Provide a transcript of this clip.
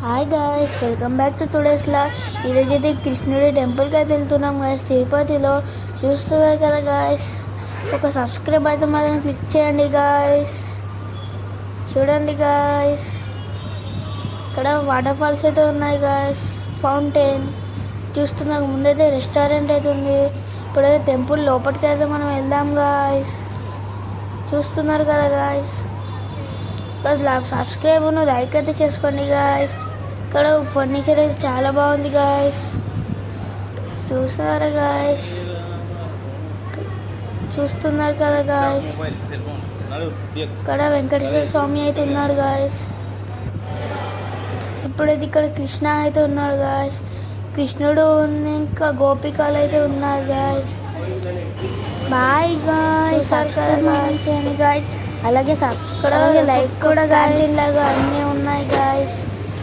Hi guys, welcome back to today's law. ఈరోజు అయితే కృష్ణుడి టెంపుల్కి అయితే వెళ్తున్నాం గాయస్, తిరుపతిలో. చూస్తున్నారు కదా గాయస్, ఒక సబ్స్క్రైబ్ అయితే మాత్రం క్లిక్ చేయండి గాయస్. చూడండి గాయస్, ఇక్కడ వాటర్ ఫాల్స్ అయితే ఉన్నాయి గాయస్, ఫౌంటైన్ చూస్తున్నారు. ముందైతే రెస్టారెంట్ అయితే ఉంది. ఇప్పుడైతే టెంపుల్ లోపలికి అయితే మనం వెళ్దాం గాయస్. చూస్తున్నారు కదా గాయస్, సబ్స్క్రైబ్ లైక్ అయితే చేసుకోండి గాయస్. ఇక్కడ ఫర్నిచర్ అయితే చాలా బాగుంది గాయస్, చూస్తున్నారా గాయస్, చూస్తున్నారు కదా గాయస్. ఇక్కడ వెంకటేశ్వర స్వామి అయితే ఉన్నాడు గాయస్. ఇప్పుడైతే ఇక్కడ కృష్ణ అయితే ఉన్నాడు గాయస్. కృష్ణుడు ఇంకా గోపికలు అయితే ఉన్నారు గాయస్. బాయ్ గాయస్, సబ్స్క్రైబ్ చేయండి గాయస్. అలాగే సబ్స్క్రైబ్ లైక్ కూడా గాయస్, ఇలాగా అన్నీ